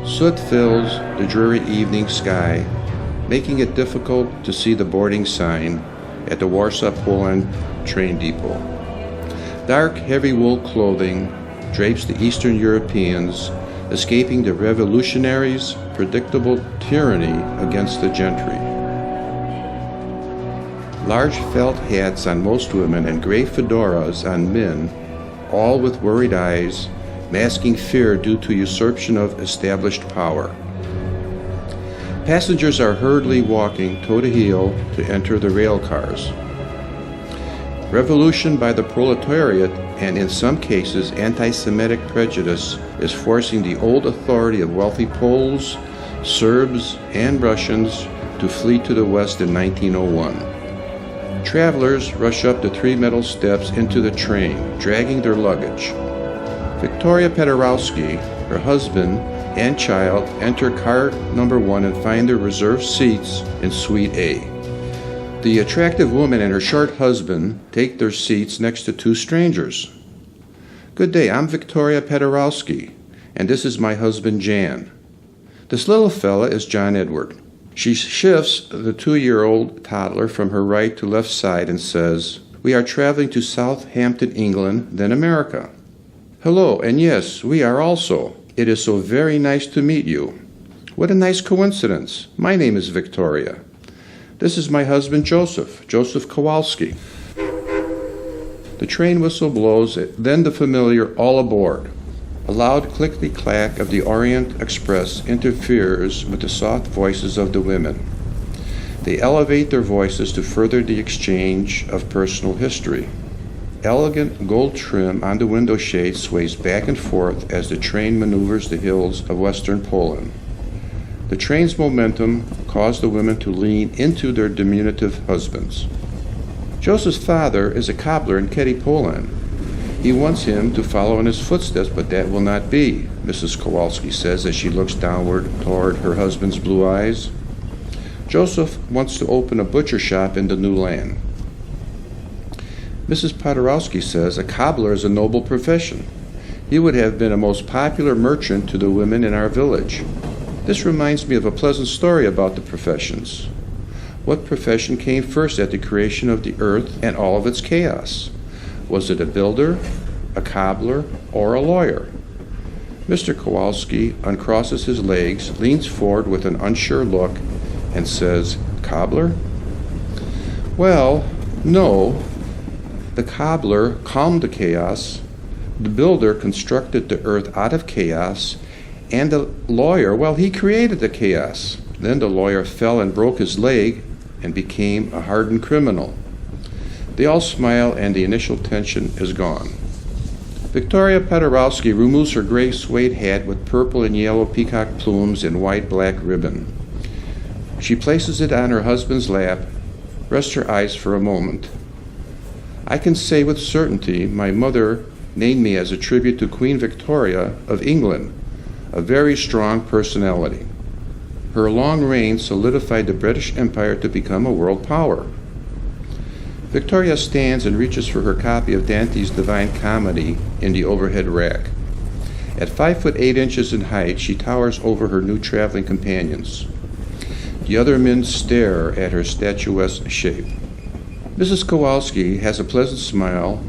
Soot fills the dreary evening sky, making it difficult to see the boarding sign at the Warsaw, Poland train depot. Dark, heavy wool clothing drapes the Eastern Europeans, escaping the revolutionaries' predictable tyranny against the gentry. Large felt hats on most women and gray fedoras on men, all with worried eyes, masking fear due to usurpation of established power. Passengers are hurriedly walking toe to heel to enter the rail cars. Revolution by the proletariat, and in some cases anti-Semitic prejudice, is forcing the old authority of wealthy Poles, Serbs, and Russians to flee to the West in 1901. Travelers rush up the three metal steps into the train, dragging their luggage. Victoria Pedorowski, her husband, and child enter car number 1 and find their reserved seats in Suite A. The attractive woman and her short husband take their seats next to two strangers. "Good day, I'm Victoria Pedorowski, and this is my husband Jan. This little fella is John Edward." She shifts the 2-year-old toddler from her right to left side and says, "We are traveling to Southampton, England, then America." "Hello, and yes, we are also. It is so very nice to meet you." "What a nice coincidence. My name is Victoria. This is my husband Joseph Kowalski." The train whistle blows, then the familiar "all aboard." A loud clickety-clack of the Orient Express interferes with the soft voices of the women. They elevate their voices to further the exchange of personal history. Elegant gold trim on the window shade sways back and forth as the train maneuvers the hills of western Poland. The train's momentum caused the women to lean into their diminutive husbands. Joseph's father is a cobbler in Kiev, Poland. He wants him to follow in his footsteps, but that will not be, Mrs. Kowalski says as she looks downward toward her husband's blue eyes. Joseph wants to open a butcher shop in the new land. Mrs. Podorowski says a cobbler is a noble profession. He would have been a most popular merchant to the women in our village. This reminds me of a pleasant story about the professions. What profession came first at the creation of the earth and all of its chaos? Was it a builder, a cobbler, or a lawyer? Mr. Kowalski uncrosses his legs, leans forward with an unsure look, and says, "Cobbler?" "Well, no. The cobbler calmed the chaos, the builder constructed the earth out of chaos, and the lawyer, well, he created the chaos. Then the lawyer fell and broke his leg and became a hardened criminal." They all smile and the initial tension is gone. Victoria Pedorowski removes her gray suede hat with purple and yellow peacock plumes and white-black ribbon. She places it on her husband's lap, rests her eyes for a moment. "I can say with certainty my mother named me as a tribute to Queen Victoria of England, a very strong personality. Her long reign solidified the British Empire to become a world power." Victoria stands and reaches for her copy of Dante's Divine Comedy in the overhead rack. At 5'8" in height, she towers over her new traveling companions. The other men stare at her statuesque shape. Mrs. Kowalski has a pleasant smile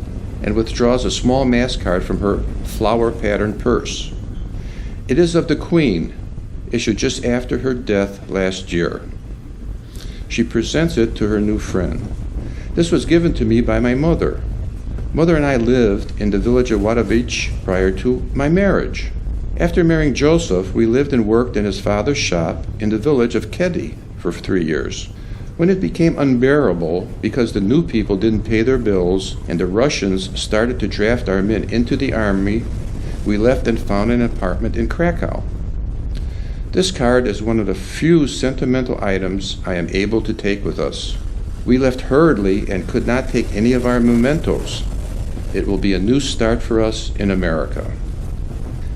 and withdraws a small mass card from her flower-patterned purse. It is of the Queen, issued just after her death last year. She presents it to her new friend. "This was given to me by my mother. Mother and I lived in the village of Wadowicz prior to my marriage. After marrying Joseph, we lived and worked in his father's shop in the village of Kedy for 3 years. When it became unbearable because the new people didn't pay their bills and the Russians started to draft our men into the army, we left and found an apartment in Krakow. This card is one of the few sentimental items I am able to take with us. We left hurriedly and could not take any of our mementos. It will be a new start for us in America."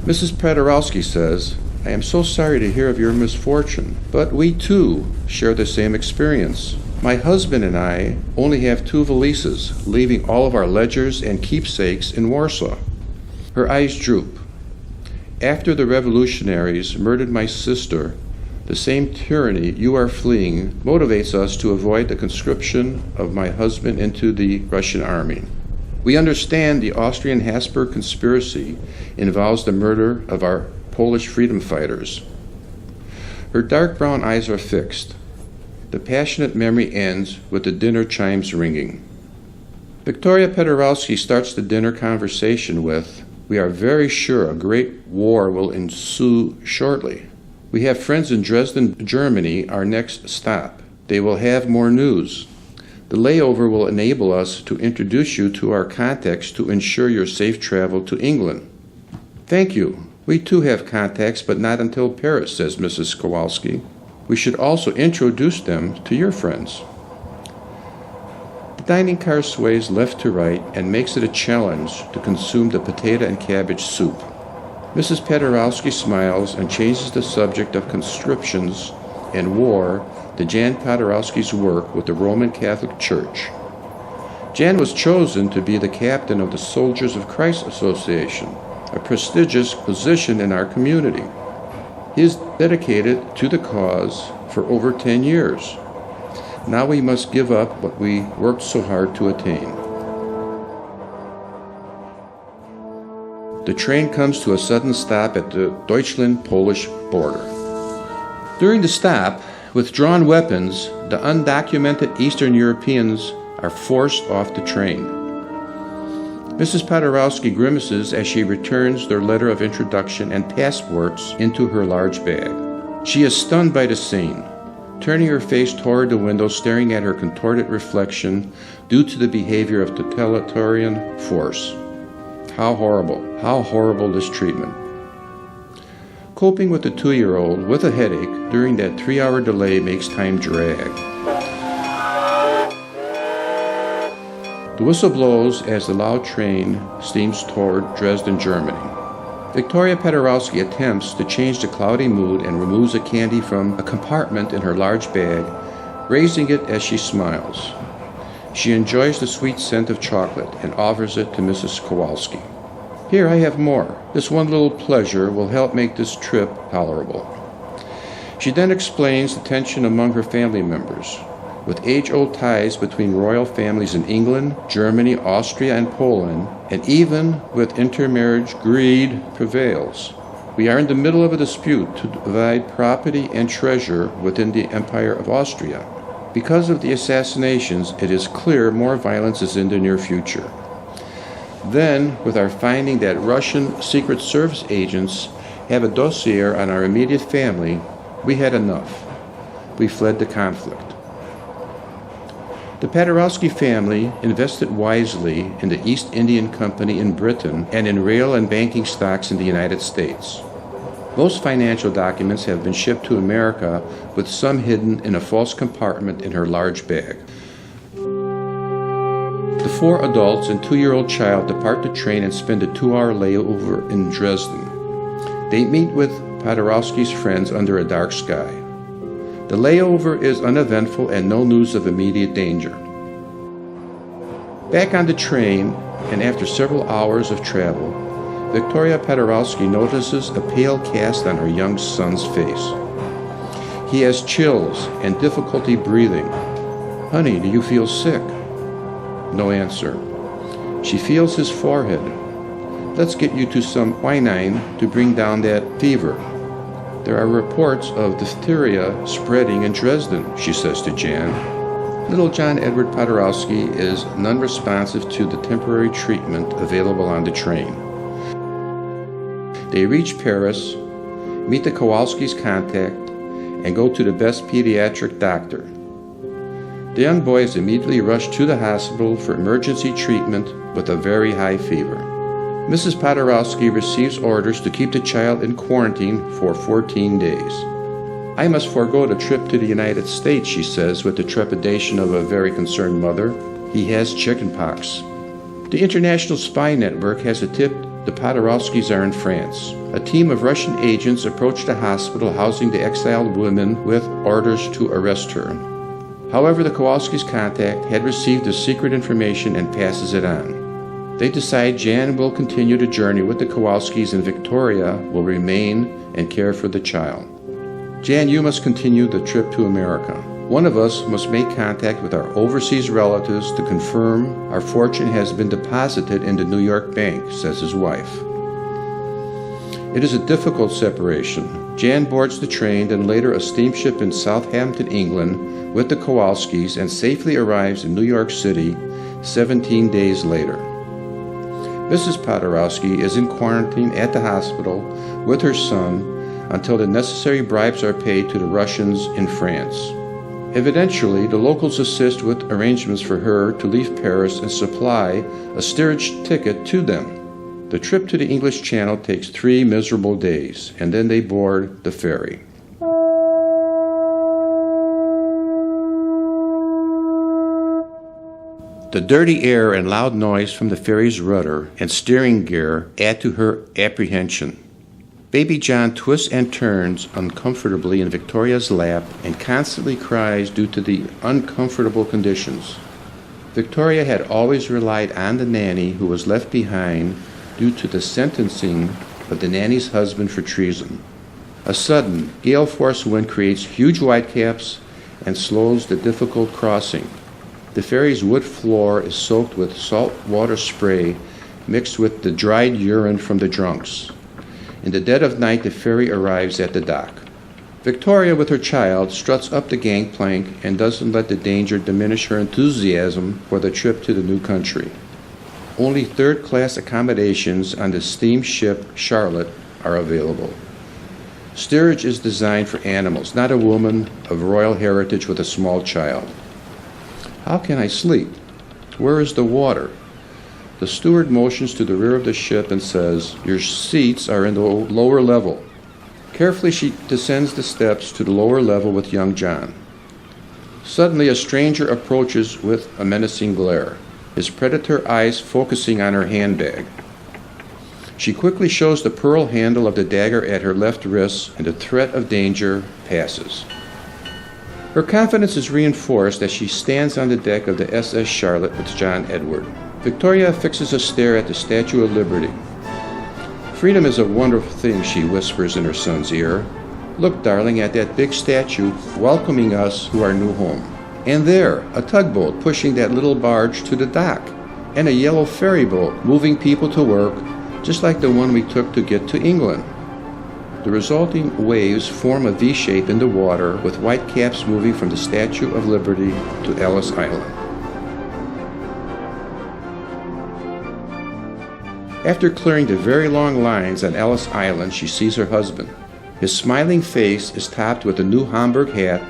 Mrs. Pedorowski says, "I am so sorry to hear of your misfortune, but we too share the same experience. My husband and I only have 2 valises, leaving all of our ledgers and keepsakes in Warsaw." Her eyes droop. After the revolutionaries murdered my sister, the same tyranny you are fleeing motivates us to avoid the conscription of my husband into the Russian army. We understand the Austrian Habsburg conspiracy involves the murder of our Polish freedom fighters. Her dark brown eyes are fixed. The passionate memory ends with the dinner chimes ringing. Victoria Pedorowski starts the dinner conversation with, "We are very sure a great war will ensue shortly. We have friends in Dresden, Germany, our next stop. They will have more news. The layover will enable us to introduce you to our contacts to ensure your safe travel to England." "Thank you. We too have contacts, but not until Paris," says Mrs. Kowalski. "We should also introduce them to your friends." The dining car sways left to right and makes it a challenge to consume the potato and cabbage soup. Mrs. Pedorowski smiles and changes the subject of conscriptions and war to Jan Pedorowski's work with the Roman Catholic Church. Jan was chosen to be the captain of the Soldiers of Christ Association, a prestigious position in our community. He is dedicated to the cause for over 10 years. Now we must give up what we worked so hard to attain. The train comes to a sudden stop at the Deutschland-Polish border. During the stop, with drawn weapons, the undocumented Eastern Europeans are forced off the train. Mrs. Pedorowski grimaces as she returns their letter of introduction and passports into her large bag. She is stunned by the scene, turning her face toward the window, staring at her contorted reflection due to the behavior of totalitarian force. How horrible this treatment. Coping with the 2-year-old with a headache during that 3-hour delay makes time drag. The whistle blows as the loud train steams toward Dresden, Germany. Victoria Pedorowski attempts to change the cloudy mood and removes a candy from a compartment in her large bag, raising it as she smiles. She enjoys the sweet scent of chocolate and offers it to Mrs. Kowalski. "Here, I have more. This one little pleasure will help make this trip tolerable." She then explains the tension among her family members. With age-old ties between royal families in England, Germany, Austria, and Poland, and even with intermarriage, greed prevails. We are in the middle of a dispute to divide property and treasure within the Empire of Austria. Because of the assassinations, it is clear more violence is in the near future. Then, with our finding that Russian Secret Service agents have a dossier on our immediate family, we had enough. We fled the conflict. The Pedorowski family invested wisely in the East Indian Company in Britain and in rail and banking stocks in the United States. Most financial documents have been shipped to America, with some hidden in a false compartment in her large bag. The 4 adults and 2-year-old child depart the train and spend a 2-hour layover in Dresden. They meet with Pedorowski's friends under a dark sky. The layover is uneventful and no news of immediate danger. Back on the train, and after several hours of travel, Victoria Pedorowski notices a pale cast on her young son's face. He has chills and difficulty breathing. "Honey, do you feel sick?" No answer. She feels his forehead. "Let's get you to some quinine to bring down that fever. There are reports of diphtheria spreading in Dresden," she says to Jan. Little John Edward Pedorowski is non-responsive to the temporary treatment available on the train. They reach Paris, meet the Kowalski's contact, and go to the best pediatric doctor. The young boy is immediately rushed to the hospital for emergency treatment with a very high fever. Mrs. Pedorowski receives orders to keep the child in quarantine for 14 days. "I must forego the trip to the United States," she says with the trepidation of a very concerned mother. "He has chickenpox." The International Spy Network has a tip the Pedorowskis are in France. A team of Russian agents approached the hospital housing the exiled woman with orders to arrest her. However, the Kowalskis' contact had received the secret information and passes it on. They decide Jan will continue the journey with the Kowalskis and Victoria will remain and care for the child. Jan, you must continue the trip to America. One of us must make contact with our overseas relatives to confirm our fortune has been deposited in the New York bank, says his wife. It is a difficult separation. Jan boards the train, then later a steamship in Southampton, England, with the Kowalskis and safely arrives in New York City 17 days later. Mrs. Podorowski is in quarantine at the hospital with her son until the necessary bribes are paid to the Russians in France. Evidentially, the locals assist with arrangements for her to leave Paris and supply a steerage ticket to them. The trip to the English Channel takes 3 miserable days, and then they board the ferry. The dirty air and loud noise from the ferry's rudder and steering gear add to her apprehension. Baby John twists and turns uncomfortably in Victoria's lap and constantly cries due to the uncomfortable conditions. Victoria had always relied on the nanny who was left behind due to the sentencing of the nanny's husband for treason. A sudden, gale-force wind creates huge whitecaps and slows the difficult crossing. The ferry's wood floor is soaked with salt water spray mixed with the dried urine from the drunks. In the dead of night, the ferry arrives at the dock. Victoria, with her child, struts up the gangplank and doesn't let the danger diminish her enthusiasm for the trip to the new country. Only third-class accommodations on the steamship Charlotte are available. Steerage is designed for animals, not a woman of royal heritage with a small child. How can I sleep? Where is the water? The steward motions to the rear of the ship and says, "Your seats are in the lower level." Carefully she descends the steps to the lower level with young John. Suddenly a stranger approaches with a menacing glare, his predator eyes focusing on her handbag. She quickly shows the pearl handle of the dagger at her left wrist, and the threat of danger passes. Her confidence is reinforced as she stands on the deck of the SS Charlotte with John Edward. Victoria fixes a stare at the Statue of Liberty. "Freedom is a wonderful thing," she whispers in her son's ear. "Look, darling, at that big statue welcoming us to our new home. And there, a tugboat pushing that little barge to the dock, and a yellow ferry boat moving people to work, just like the one we took to get to England." The resulting waves form a V shape in the water, with white caps moving from the Statue of Liberty to Ellis Island. After clearing the very long lines on Ellis Island, she sees her husband. His smiling face is topped with a new Homburg hat,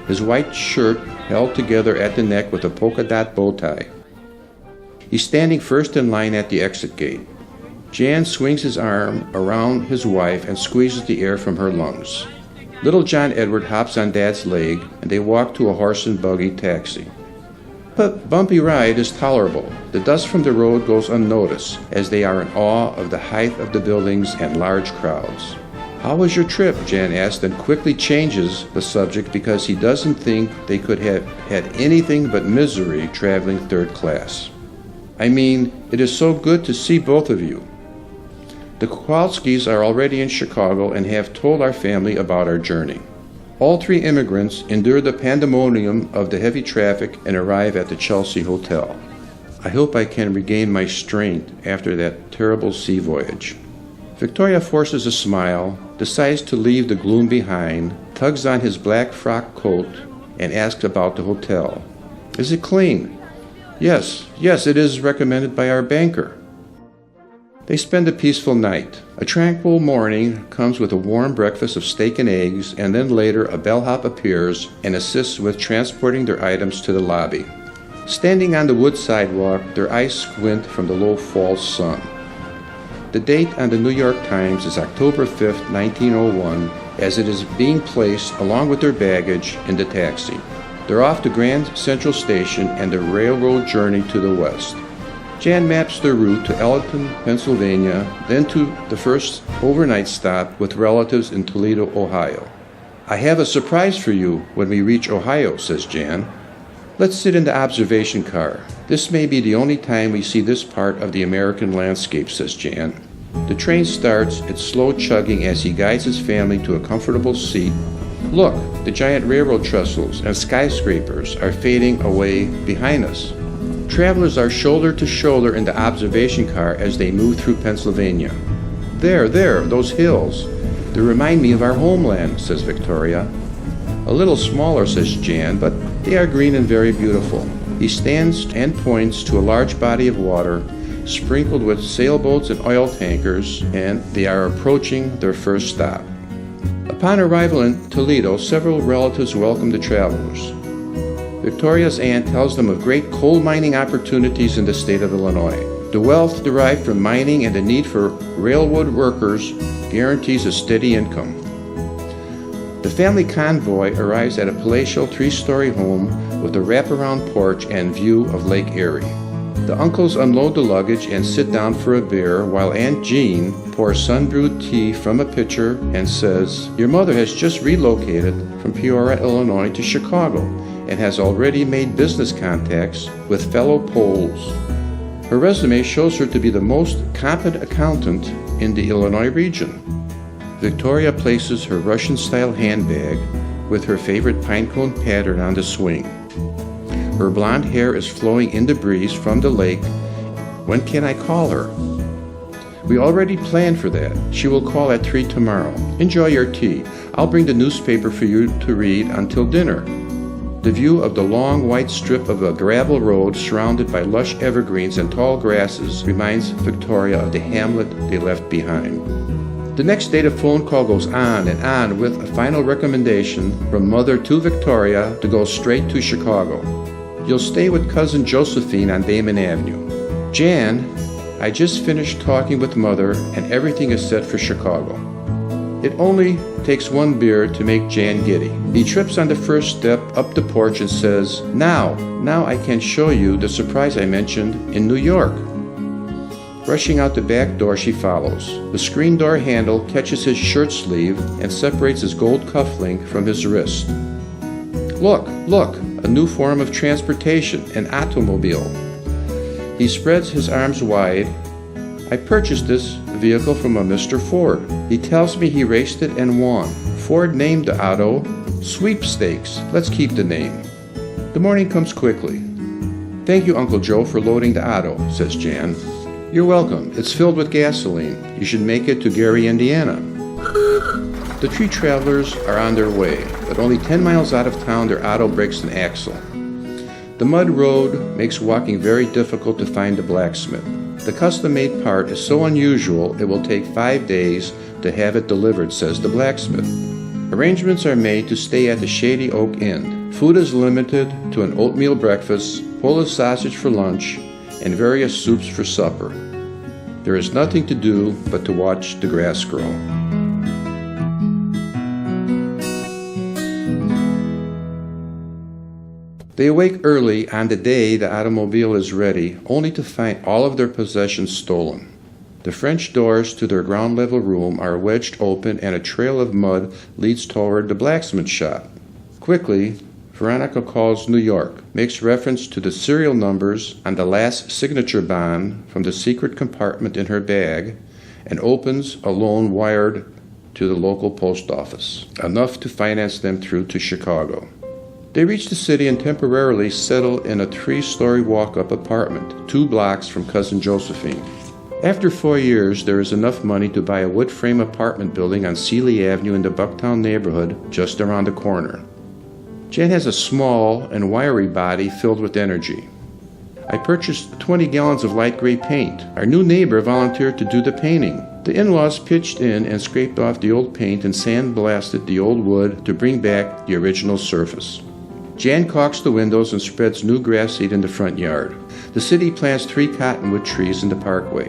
his white shirt held together at the neck with a polka dot bow tie. He's standing first in line at the exit gate. Jan swings his arm around his wife and squeezes the air from her lungs. Little John Edward hops on Dad's leg, and they walk to a horse and buggy taxi. But bumpy ride is tolerable. The dust from the road goes unnoticed, as they are in awe of the height of the buildings and large crowds. "How was your trip?" Jan asks, and quickly changes the subject because he doesn't think they could have had anything but misery traveling third class. "I mean, it is so good to see both of you. The Kowalskis are already in Chicago and have told our family about our journey." All 3 immigrants endure the pandemonium of the heavy traffic and arrive at the Chelsea Hotel. "I hope I can regain my strength after that terrible sea voyage." Victoria forces a smile, decides to leave the gloom behind, tugs on his black frock coat, and asks about the hotel. "Is it clean?" Yes, it is recommended by our banker." They spend a peaceful night. A tranquil morning comes with a warm breakfast of steak and eggs, and then later a bellhop appears and assists with transporting their items to the lobby. Standing on the wood sidewalk, their eyes squint from the low fall sun. The date on the New York Times is October 5th, 1901, as it is being placed along with their baggage in the taxi. They're off to Grand Central Station and the railroad journey to the west. Jan maps their route to Ellenton, Pennsylvania, then to the first overnight stop with relatives in Toledo, Ohio. "I have a surprise for you when we reach Ohio," says Jan. Let's sit in the observation car. This may be the only time we see this part of the American landscape, says Jan. The train starts its slow chugging as he guides his family to a comfortable seat. Look, the giant railroad trestles and skyscrapers are fading away behind us. Travelers are shoulder to shoulder in the observation car as they move through Pennsylvania. There, those hills. They remind me of our homeland, says Victoria. A little smaller, says Jan, but they are green and very beautiful. He stands and points to a large body of water, sprinkled with sailboats and oil tankers, and they are approaching their first stop. Upon arrival in Toledo, several relatives welcome the travelers. Victoria's aunt tells them of great coal mining opportunities in the state of Illinois. The wealth derived from mining and the need for railroad workers guarantees a steady income. The family convoy arrives at a palatial 3-story home with a wraparound porch and view of Lake Erie. The uncles unload the luggage and sit down for a beer while Aunt Jean pours sun-brewed tea from a pitcher and says, "Your mother has just relocated from Peoria, Illinois to Chicago and has already made business contacts with fellow Poles. Her resume shows her to be the most competent accountant in the Illinois region." Victoria places her Russian-style handbag with her favorite pinecone pattern on the swing. Her blonde hair is flowing in the breeze from the lake. When can I call her? We already planned for that. She will call at 3 tomorrow. Enjoy your tea. I'll bring the newspaper for you to read until dinner. The view of the long white strip of a gravel road surrounded by lush evergreens and tall grasses reminds Victoria of the hamlet they left behind. The next day the phone call goes on and on with a final recommendation from Mother to Victoria to go straight to Chicago. "You'll stay with Cousin Josephine on Damon Avenue." "Jan, I just finished talking with Mother and everything is set for Chicago." It only takes one beer to make Jan giddy. He trips on the first step up the porch and says, Now I can show you the surprise I mentioned in New York." Rushing out the back door, she follows. The screen door handle catches his shirt sleeve and separates his gold cufflink from his wrist. Look, a new form of transportation, an automobile. He spreads his arms wide. "I purchased this vehicle from a Mr. Ford. He tells me he raced it and won. Ford named the auto Sweepstakes. Let's keep the name." The morning comes quickly. "Thank you, Uncle Joe, for loading the auto," says Jan. "You're welcome. It's filled with gasoline. You should make it to Gary, Indiana." The 3 travelers are on their way, but only 10 miles out of town their auto breaks an axle. The mud road makes walking very difficult to find the blacksmith. The custom-made part is so unusual it will take 5 days to have it delivered, says the blacksmith. Arrangements are made to stay at the Shady Oak Inn. Food is limited to an oatmeal breakfast, Polish sausage for lunch, and various soups for supper. There is nothing to do but to watch the grass grow. They awake early on the day the automobile is ready, only to find all of their possessions stolen. The French doors to their ground-level room are wedged open and a trail of mud leads toward the blacksmith shop. Quickly, Veronica calls New York, makes reference to the serial numbers on the last signature bond from the secret compartment in her bag, and opens a loan wired to the local post office, enough to finance them through to Chicago. They reach the city and temporarily settle in a 3-story walk-up apartment, 2 blocks from Cousin Josephine. After 4 years, there is enough money to buy a wood-frame apartment building on Sealy Avenue in the Bucktown neighborhood just around the corner. Jan has a small and wiry body filled with energy. "I purchased 20 gallons of light gray paint. Our new neighbor volunteered to do the painting. The in-laws pitched in and scraped off the old paint and sandblasted the old wood to bring back the original surface." Jan caulks the windows and spreads new grass seed in the front yard. The city plants 3 cottonwood trees in the parkway.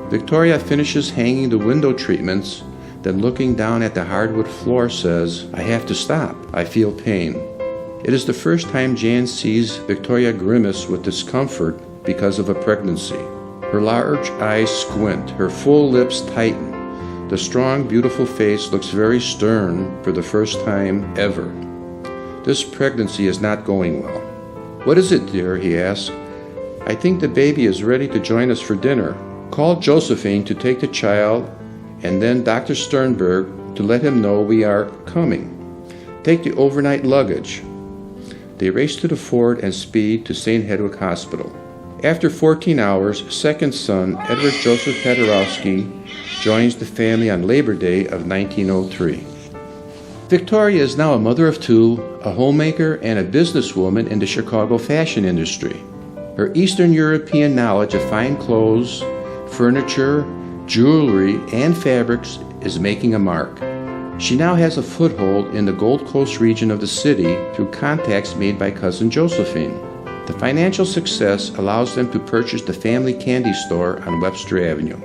Victoria finishes hanging the window treatments, then looking down at the hardwood floor says, "I have to stop. I feel pain." It is the first time Jan sees Victoria grimace with discomfort because of a pregnancy. Her large eyes squint, her full lips tighten. The strong, beautiful face looks very stern for the first time ever. This pregnancy is not going well. "What is it, dear?" he asked. "I think the baby is ready to join us for dinner. Call Josephine to take the child, and then Dr. Sternberg to let him know we are coming. Take the overnight luggage." They raced to the Ford and speed to St. Hedwig Hospital. After 14 hours, second son, Edward Joseph Paderewski, joins the family on Labor Day of 1903. Victoria is now a mother of two, a homemaker, and a businesswoman in the Chicago fashion industry. Her Eastern European knowledge of fine clothes, furniture, jewelry, and fabrics is making a mark. She now has a foothold in the Gold Coast region of the city through contacts made by cousin Josephine. The financial success allows them to purchase the family candy store on Webster Avenue.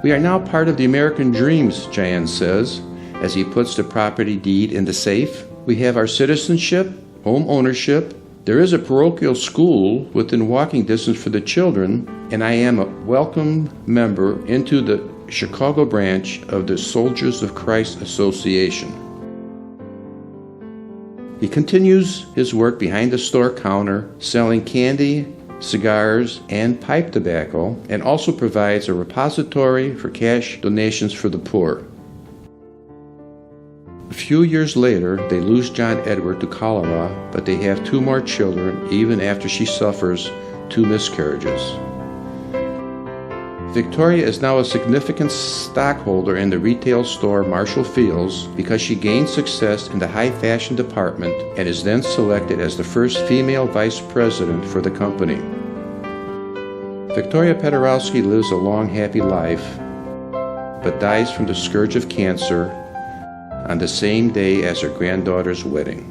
"We are now part of the American dreams," Jan says, as he puts the property deed in the safe. "We have our citizenship, home ownership. There is a parochial school within walking distance for the children, and I am a welcome member into the Chicago branch of the Soldiers of Christ Association." He continues his work behind the store counter, selling candy, cigars, and pipe tobacco, and also provides a repository for cash donations for the poor. A few years later, they lose John Edward to cholera, but they have two more children even after she suffers 2 miscarriages. Victoria is now a significant stockholder in the retail store Marshall Fields because she gained success in the high fashion department and is then selected as the first female vice president for the company. Victoria Paderewski lives a long, happy life, but dies from the scourge of cancer on the same day as her granddaughter's wedding.